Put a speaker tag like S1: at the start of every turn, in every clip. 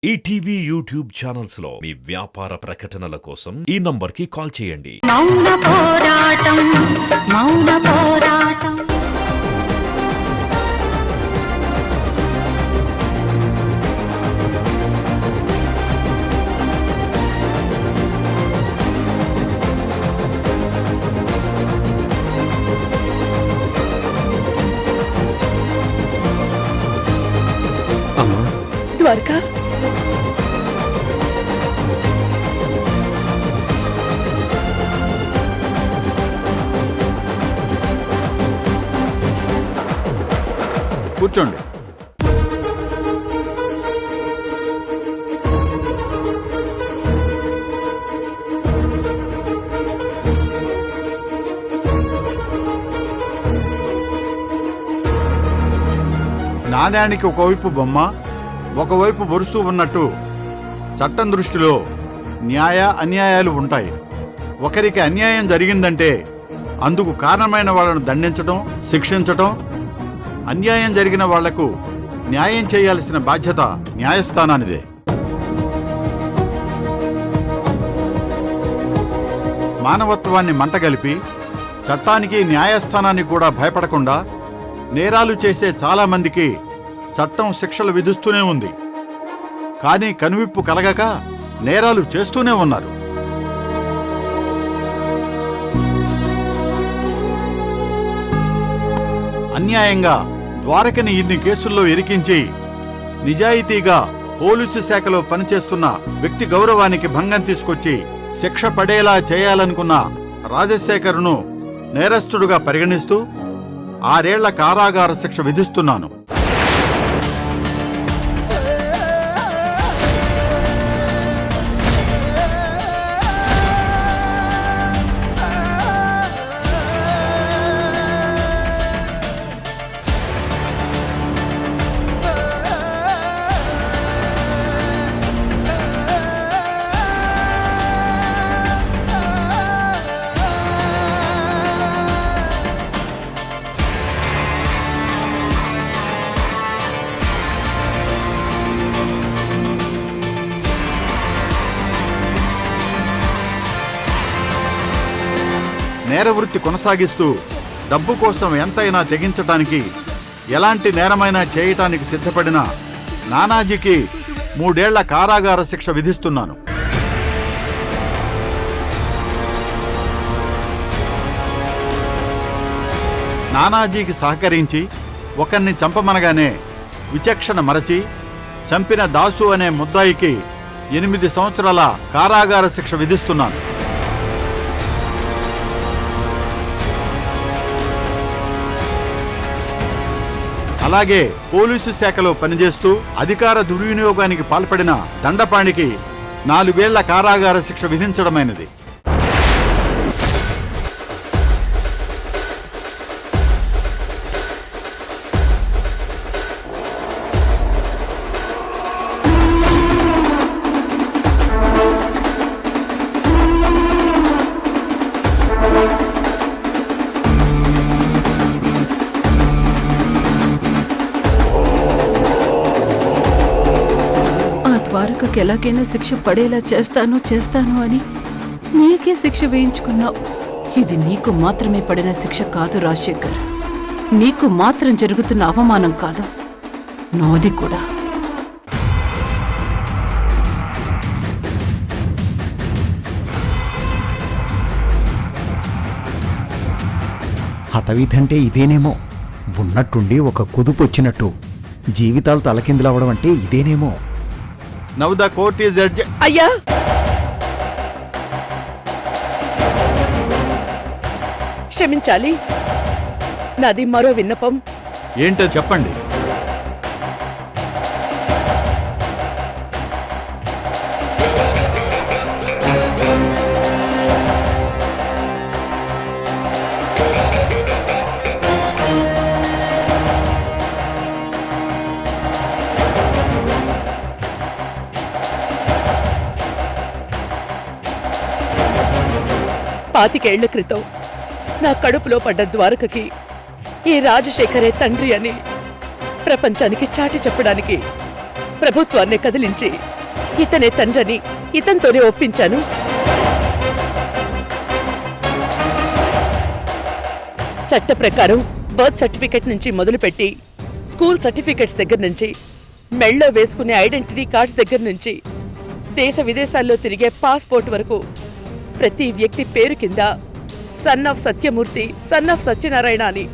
S1: ETV YouTube channels లో మీ వ్యాపార ప్రకటనల కోసం ఈ నంబర్కి కాల్ చేయండి.
S2: మౌన పోరాటం, మౌన పోరాటం.
S3: అమ్మా
S4: ద్వారకా,
S5: కూర్చోండి. నాణ్యానికి ఒకవైపు బొమ్మ, ఒకవైపు బొరుసు ఉన్నట్టు చట్టం దృష్టిలో న్యాయ అన్యాయాలు ఉంటాయి. ఒకరికి అన్యాయం జరిగిందంటే అందుకు కారణమైన వాళ్ళను దండించటం, శిక్షించటం, అన్యాయం జరిగిన వాళ్లకు న్యాయం చేయాల్సిన బాధ్యత న్యాయస్థానానిదే. మానవత్వాన్ని మంటగలిపి చట్టానికి న్యాయస్థానానికి కూడా భయపడకుండా నేరాలు చేసే చాలా మందికి చట్టం శిక్షలు విధిస్తూనే ఉంది. కానీ కనువిప్పు కలగక నేరాలు చేస్తూనే ఉన్నారు. అన్యాయంగా ద్వారకని ఇన్ని కేసుల్లో ఇరికించి నిజాయితీగా పోలీసు శాఖలో పనిచేస్తున్న వ్యక్తి గౌరవానికి భంగం తీసుకొచ్చి శిక్ష పడేలా చేయాలనుకున్న రాజశేఖర్ను నేరస్తుడుగా పరిగణిస్తూ 6 ఏళ్ల కారాగార శిక్ష విధిస్తున్నాను. నేరవృత్తి కొనసాగిస్తూ డబ్బు కోసం ఎంతైనా తెగించటానికి, ఎలాంటి నేరమైనా చేయటానికి సిద్ధపడిన నానాజీకి 3 ఏళ్ల కారాగార శిక్ష విధిస్తున్నాను. నానాజీకి సహకరించి ఒకరిని చంపమనగానే విచక్షణ మరచి చంపిన దాసు అనే ముద్దాయికి 8 సంవత్సరాల కారాగార శిక్ష విధిస్తున్నాను. అలాగే పోలీసు శాఖలో పనిచేస్తూ అధికార దుర్వినియోగానికి పాల్పడిన దండపాణికి 4 ఏళ్ల కారాగార శిక్ష విధించడమైనది.
S4: ద్వారకకి ఎలాగైనా శిక్ష పడేలా చేస్తాను అని నీకే శిక్ష వేయించుకున్నావు. ఇది నీకు మాత్రమే పడిన శిక్ష కాదు రాజశేఖర్, నీకు మాత్రం జరుగుతున్న అవమానం కాదు, నాది కూడా.
S3: హతవిధంటే ఇదేనేమో, ఉన్నట్టుండి ఒక కుదుపు వచ్చినట్టు జీవితాలు తలకిందులవడం అంటే ఇదేనేమో.
S5: Now the court is adjourned.
S4: అయ్యా, క్షమించాలి, నాది మరో విన్నపం.
S5: ఏంటో చెప్పండి.
S4: పాతికేళ్ల క్రితం నా కడుపులో పడ్డ ద్వారకకి ఈ రాజశేఖరే తండ్రి అని ప్రపంచానికి చాటి చెప్పడానికి ప్రభుత్వాన్ని కదిలించి
S6: ఇతనే తండ్రని ఇతనితోనే ఒప్పించాను. చట్ట ప్రకారం బర్త్ సర్టిఫికెట్ నుంచి మొదలుపెట్టి స్కూల్ సర్టిఫికెట్స్ దగ్గర నుంచి మెళ్ళో వేసుకునే ఐడెంటిటీ కార్డ్స్ దగ్గర నుంచి దేశ విదేశాల్లో తిరిగే పాస్పోర్ట్ వరకు ప్రతి వ్యక్తి పేరు కింద son of Satyamurthy, son of Satyanarayana అని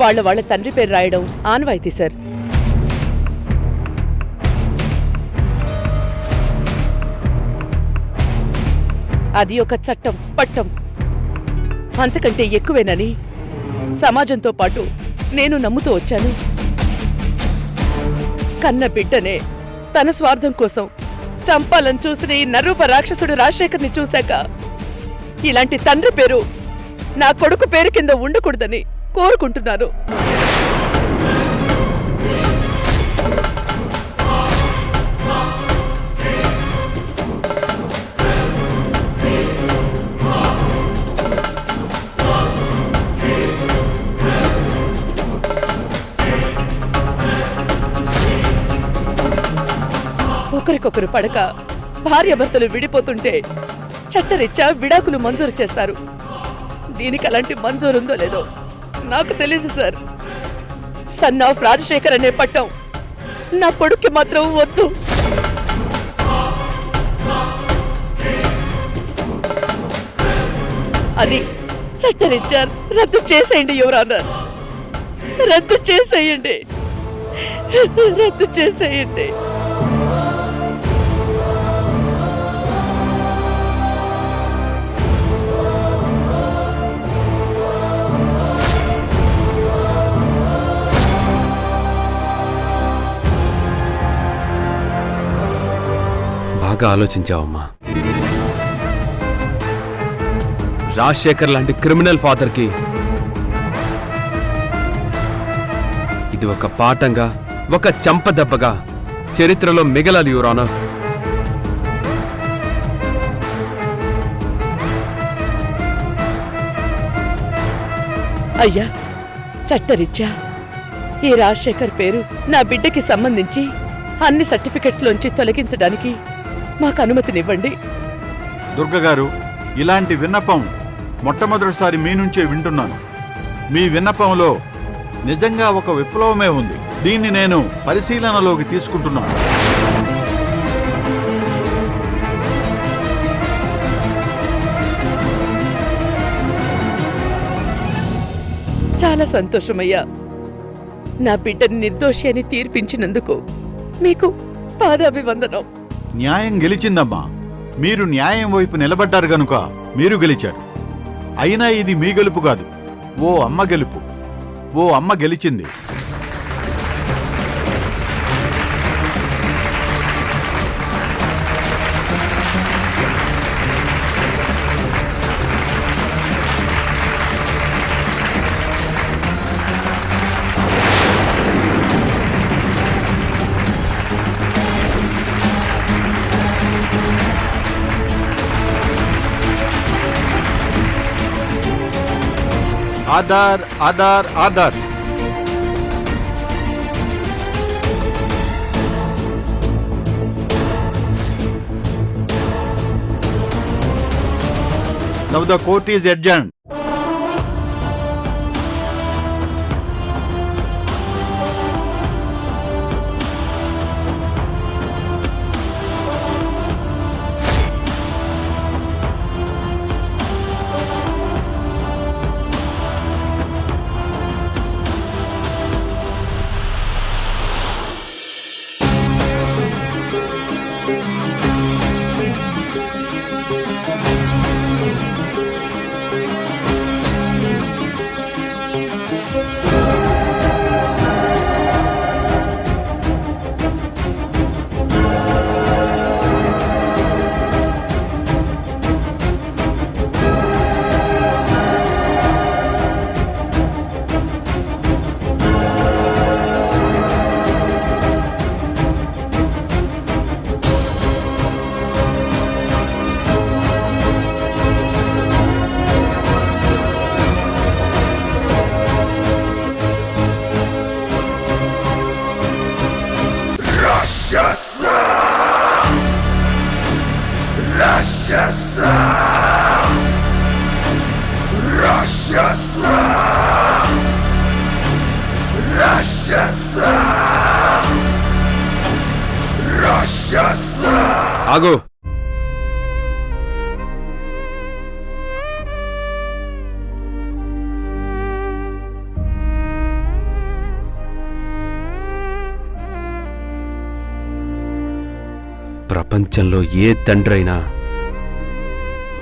S6: వాళ్ళ తండ్రి పేరు రాయడం ఆనవాయితీ సార్. అది ఒక చట్టం, పట్టం, అంతకంటే ఎక్కువేనని సమాజంతో పాటు నేను నమ్ముతూ వచ్చాను. కన్న బిడ్డనే తన స్వార్థం కోసం చంపాలని చూసిన ఈ నరూప రాక్షసుడు రాజశేఖర్ని చూశాక ఇలాంటి తండ్రి పేరు నా కొడుకు పేరు కింద ఉండకూడదని కోరుకుంటున్నాను. ఒకరికొకరు పడక భార్యాభర్తలు విడిపోతుంటే చట్టరీత్యా విడాకులు మంజూరు చేస్తారు. దీనికి అలాంటి మంజూరుందో లేదో నాకు తెలియదు సార్. సన్ ఆఫ్ రాజశేఖర్ అనే పట్టం నా కొడుక్కి మాత్రం వద్దు. అది చట్టరీత్యా రద్దు చేసేయండి యువర్ ఆనర్. రద్దు చేసేయండి, రద్దు చేసేయండి.
S7: బాగా ఆలోచించావమ్మా. రాజశేఖర్ లాంటి క్రిమినల్ ఫాదర్కి ఇది ఒక పాఠంగా, ఒక చంపదెబ్బగా చరిత్రలో మిగలాలి యువర్ ఆనర్.
S6: అయ్యా, చట్టరీత్యా ఈ రాజశేఖర్ పేరు నా బిడ్డకి సంబంధించి అన్ని సర్టిఫికెట్స్ లోంచి తొలగించడానికి మాకు అనుమతినివ్వండి.
S5: దుర్గగారు, ఇలాంటి విన్నపం మొట్టమొదటిసారి మీ నుంచే వింటున్నాను. మీ విన్నపంలో నిజంగా ఒక విప్లవమే ఉంది. దీన్ని నేను పరిశీలనలోకి తీసుకుంటున్నాను.
S6: చాలా సంతోషమయ్యా. నా బిడ్డని నిర్దోషి అని తీర్పించినందుకు మీకు పాదాభివందనం.
S5: న్యాయం గెలిచిందమ్మా. మీరు న్యాయం వైపు నిలబడ్డారు గనుక మీరు గెలిచారు. అయినా ఇది మీ గెలుపు కాదు, ఓ అమ్మ గెలుపు. ఓ అమ్మ గెలిచింది. Aadhaar, Aadhaar, Aadhaar. Now the court is adjourned.
S7: ఆగు. ప్రపంచంలో ఏ తండ్రైనా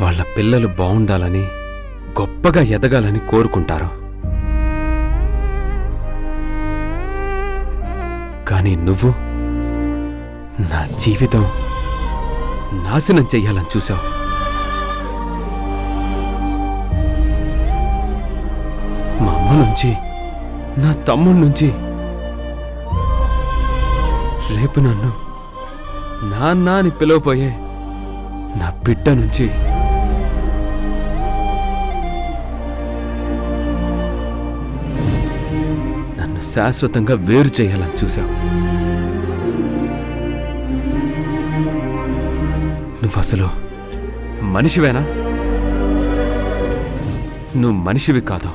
S7: వాళ్ళ పిల్లలు బావుండాలని, గొప్పగా ఎదగాలని కోరుకుంటారు. కానీ నువ్వు నా జీవితం నాశనం చెయ్యాలని చూశావు. మా అమ్మ నుంచి, నా తమ్ముడి నుంచి, రేపు నన్ను నాన్న అని పిలవబోయే నా బిడ్డ నుంచి నన్ను శాశ్వతంగా వేరు చేయాలని చూశావు. నువ్వసలు మనిషివేనా? నువ్వు మనిషివి కాదు,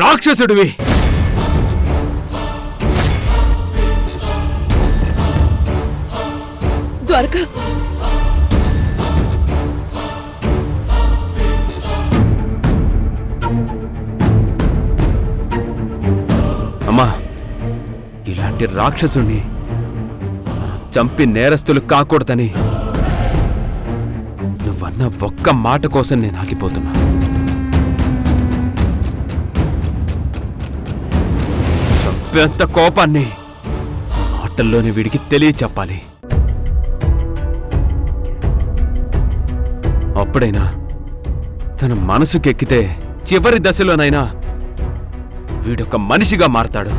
S7: రాక్షసుడివి.
S6: ద్వారక,
S7: అమ్మా, ఇలాంటి రాక్షసుణ్ణి చంపి నేరస్తులు కాకూడదని నువ్వన్న ఒక్క మాట కోసం నేను ఆగిపోతున్నా. చంపేంత కోపాన్ని మాటల్లోనే వీడికి తెలియచెప్పాలి. అప్పుడైనా తన మనసుకెక్కితే చివరి దశలోనైనా వీడొక మనిషిగా మారతాడు.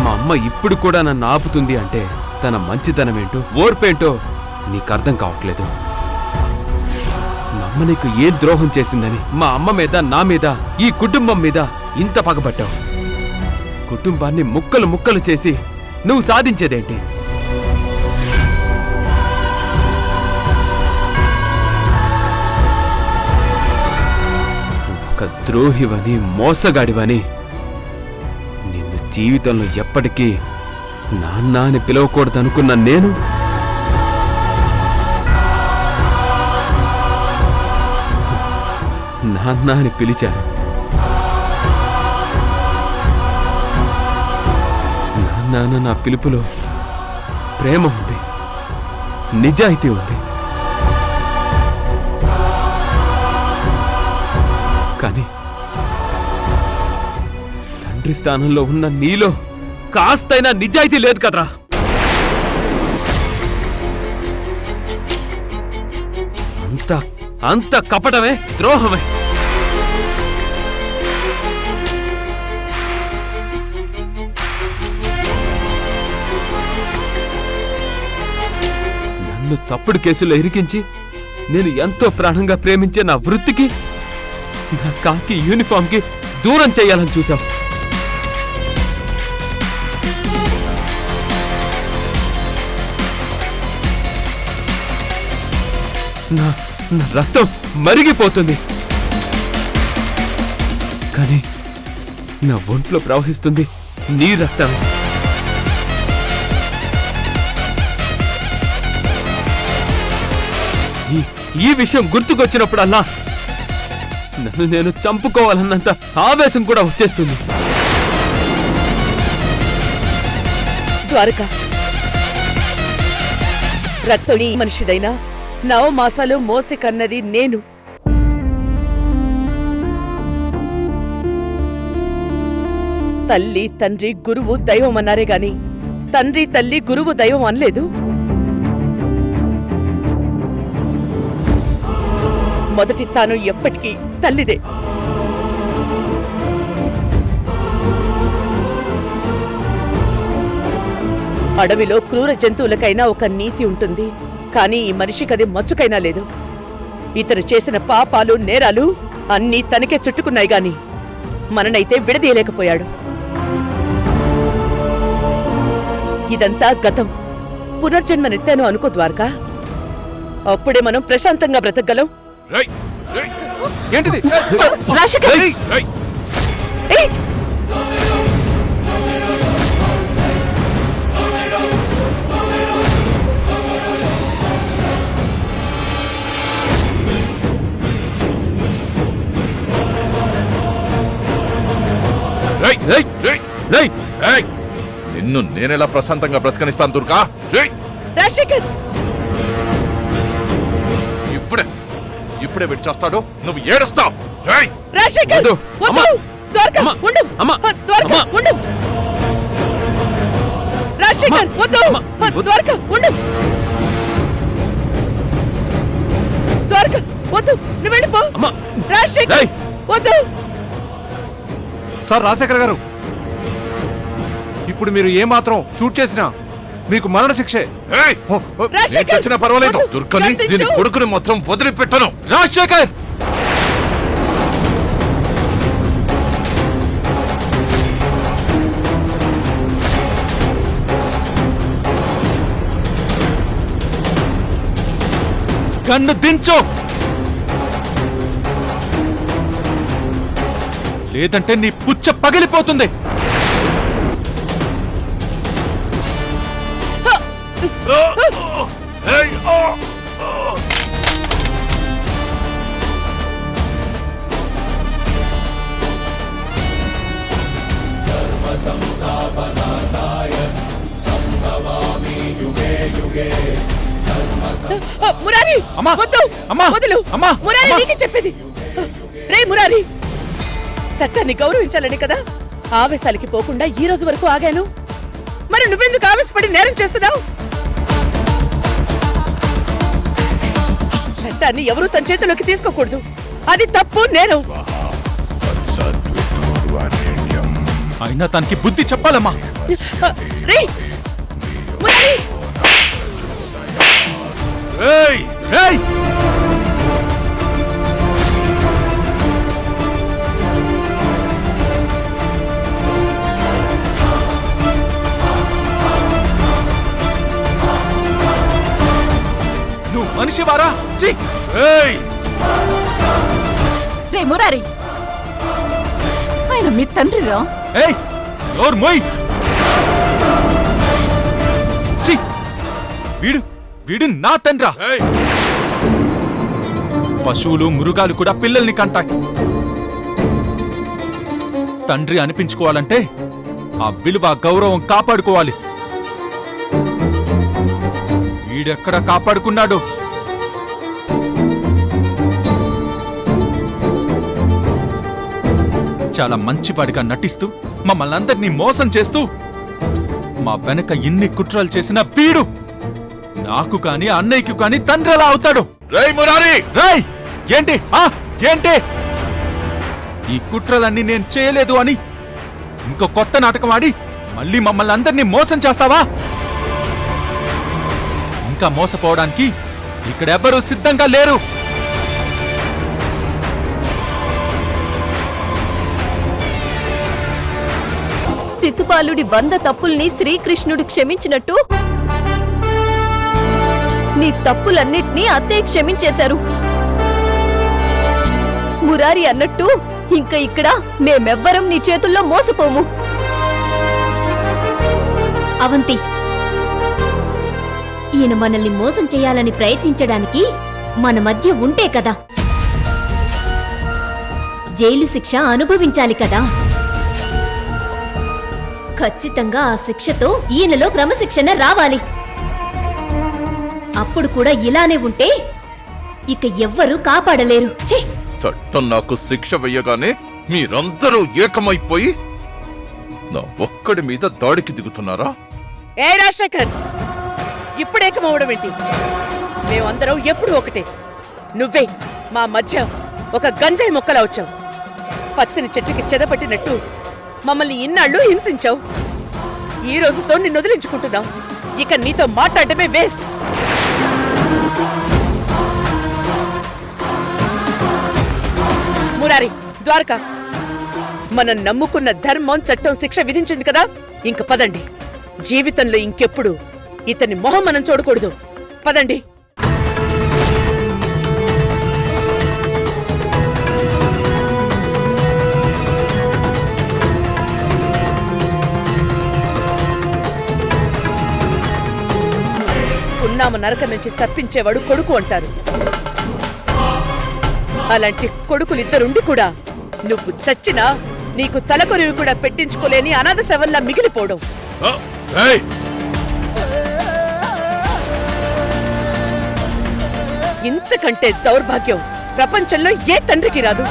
S7: మా అమ్మ ఇప్పుడు కూడా నన్ను ఆపుతుంది అంటే తన మంచితనమేంటో, ఓర్పేంటో నీకర్థం కావట్లేదు. మా అమ్మ నీకు ఏం ద్రోహం చేసిందని మా అమ్మ మీద, నా మీద, ఈ కుటుంబం మీద ఇంత పగబట్టావు. కుటుంబాన్ని ముక్కలు ముక్కలు చేసి నువ్వు సాధించేదేంటి? ఒక ద్రోహివని, మోసగాడివని నిన్ను జీవితంలో ఎప్పటికీ నాన్న అని పిలవకూడదనుకున్న నేను నాన్న అని పిలిచాను. నాన్న అన్న నా పిలుపులో ప్రేమ ఉంది, నిజాయితీ ఉంది. కానీ తండ్రి స్థానంలో ఉన్న నీలో కాస్తైనా నిజాయితీ లేదు కదరా. అంత కపటమే, ద్రోహమే. నన్ను తప్పుడు కేసులో ఇరికించి నేను ఎంతో ప్రాణంగా ప్రేమించే నా వృత్తికి, నా కాకి యూనిఫామ్కి దూరం చేయాలని చూశావు. నా రక్తం మరిగిపోతుంది, కానీ నా ఒంట్లో ప్రవహిస్తుంది నీ రక్తం. ఈ విషయం గుర్తుకొచ్చినప్పుడల్లా నన్ను నేను చంపుకోవాలన్నంత ఆవేశం కూడా వచ్చేస్తుంది.
S6: ద్వారక, రక్తం ఈ మనిషిదైనా నవమాసాలు మోసి కన్నది నేను. తల్లి, తండ్రి, గురువు దైవం అన్నారే గాని తండ్రి, తల్లి, గురువు దైవం అనలేదు. మొదటి స్థానం ఎప్పటికీ తల్లిదే. అడవిలో క్రూర జంతువులకైనా ఒక నీతి ఉంటుంది, కానీ ఈ మనిషికది మచ్చుకైనా లేదు. ఇతను చేసిన పాపాలు, నేరాలు అన్నీ తనకే చుట్టుకున్నాయి గాని మననైతే విడదీయలేకపోయాడు. ఇదంతా గతం. పునర్జన్మనెత్తాను అనుకో ద్వారకా, అప్పుడే మనం ప్రశాంతంగా బ్రతకగలం.
S7: ఏంటిది?
S4: రాజశేఖర్
S6: ఏయ్!
S1: నిన్ను నేనెలా ప్రశాంతంగా బ్రతకనిస్తాను దుర్గా?
S6: రాజశేఖర్,
S1: ఇప్పుడే వీడు చేస్తాడు, నువ్వు ఏడుస్తావు.
S6: రాజశేఖర్,
S7: వద్దు.
S6: వద్దు.
S7: అమ్మా.
S6: ద్వారకా,
S7: అమ్మా.
S6: ఉండు.
S7: అమ్మా.
S6: ద్వారకా,
S7: అమ్మా.
S6: ఉండు. రాజశేఖర్,
S7: అమ్మా.
S6: వద్దు.
S7: అమ్మా. వద్దు.
S6: ద్వారకా, ఉండు. ద్వారకా, వద్దు. నువ్వు వెళ్ళిపో.
S7: అమ్మా.
S6: రాజశేఖర్,
S7: ఏయ్.
S6: వద్దు.
S8: సార్ రాజశేఖర్ గారు, ఇప్పుడు మీరు ఏమాత్రం షూట్ చేసినా మీకు మరణ శిక్షే.
S6: రాజశేఖర్,
S1: చచ్చినా పర్వాలేదు,
S6: వద్దు.
S1: దుర్గని
S6: గద్దించు.
S1: దీని కొడుకుని మొత్తం వదిలిపెట్టను.
S7: రాజశేఖర్!
S8: గన్ను దించు, లేదంటే నీ పుచ్చ పగిలిపోతుంది.
S6: మురారి,
S8: అమ్మా.
S6: వద్దు.
S8: అమ్మా.
S6: వదులు.
S8: అమ్మా.
S6: మురారి,
S8: అమ్మా.
S6: నీకే చెప్పేది. రే మురారి, చట్టాన్ని గౌరవించాలని కదా ఆవేశాలకి పోకుండా ఈ రోజు వరకు ఆగాను. మరి నువ్వెందుకు ఆవేశపడి నేరం చేస్తున్నావు? చట్టాన్ని ఎవరూ తన చేతిలోకి తీసుకోకూడదు. అది తప్పు, నేరం.
S8: అయినా తనకి బుద్ధి చెప్పాలమ్మా.
S6: రే మురారి,
S8: ఏయ్! ఏయ్! నువ్వు మనిషివారా? ఛీ! ఏయ్!
S4: రే మురారి, ఆయన మీ తండ్రిరా.
S8: ఏయ్! నోరు మొయ్! ఛీ! వీడు నా తండ్రా. పశువులు మృగాలు కూడా పిల్లల్ని కంటాయి. తండ్రి అనిపించుకోవాలంటే ఆ విలువ గౌరవం కాపాడుకోవాలి. వీడెక్కడ కాపాడుకున్నాడు? చాలా మంచివాడిగా నటిస్తూ మమ్మల్ని అందరినీ మోసం చేస్తూ మా వెనక ఇన్ని కుట్రలు చేసిన వీడు నాకు కాని అన్నయ్యకు కాని తండ్రి ఎలా అవుతాడు?
S1: రేయ్ మురారి!
S8: రేయ్! ఏంటి ఏంటి ఈ కుట్రలన్నీ నేను చేయలేదు అని ఇంకో కొత్త నాటకం ఆడి మళ్ళీ మమ్మల్ని అందరినీ మోసం చేస్తావా? ఇంకా మోసపోవడానికి ఇక్కడెవ్వరూ సిద్ధంగా లేరు.
S9: శిశుపాలుడి 100 తప్పుల్ని శ్రీకృష్ణుడు క్షమించినట్టు నీ తప్పులన్నిటినీ అత్తయ్య క్షమించేశారు. మురారి అన్నట్టు ఇంకా ఇక్కడ మేమెవ్వరం నీ చేతుల్లో మోసపోము.
S10: అవంతి, ఈయన మనల్ని మోసం చేయాలని ప్రయత్నించడానికి మన మధ్య ఉంటే కదా జైలు శిక్ష అనుభవించాలి కదా. ఖచ్చితంగా ఆ శిక్షతో ఈయనలో క్రమశిక్షణ రావాలి. అప్పుడు కూడా ఇలానే ఉంటే ఇక ఎవ్వరూ కాపాడలేరు. ఛీ!
S1: చట్టం నాకు శిక్ష వెయ్యగానే మీరందరూ ఏకమైపోయి నా ఒక్కడి మీద దాడికి దిగుతున్నారా?
S6: ఏ రాజశేఖర్, ఇప్పుడేకమవడం ఏంటి? మేమందరం ఎప్పుడు ఒకటే. నువ్వే మా మధ్య ఒక గంజాయి మొక్కలా వచ్చావు. పచ్చని చెట్టుకి చెదపట్టినట్టు మమ్మల్ని ఇన్నాళ్ళు హింసించావు. ఈ రోజుతో నిన్ను వదిలించుకుంటున్నావు. ఇక నీతో మాట్లాడటమే వేస్ట్. మురారి, ద్వారకా, మనం నమ్ముకున్న ధర్మం, చట్టం శిక్ష విధించింది కదా, ఇంక పదండి. జీవితంలో ఇంకెప్పుడు ఇతని మొహం మనం చూడకూడదు. పదండి. ఉన్నామ నరక నుంచి తప్పించేవాడు కొడుకు అంటారు. అలాంటి కొడుకులిద్దరుండి కూడా నువ్వు చచ్చినా నీకు తలకొరివి కూడా పెట్టించుకోలేని అనాథ శవంలా మిగిలిపోవడం. ఇంతకంటే దౌర్భాగ్యం ప్రపంచంలో ఏ తండ్రికి రాదు.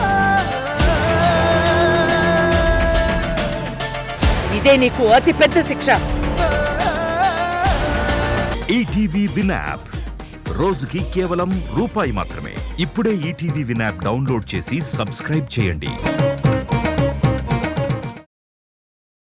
S6: ఇదే నీకు అతి పెద్ద శిక్ష.
S11: ఈటీవీ విన్ యాప్ రోజుకి కేవలం రూపాయి మాత్రమే. ఇప్పుడే ఈటీవీ విన్ యాప్ డౌన్లోడ్ చేసి సబ్స్క్రైబ్ చేయండి.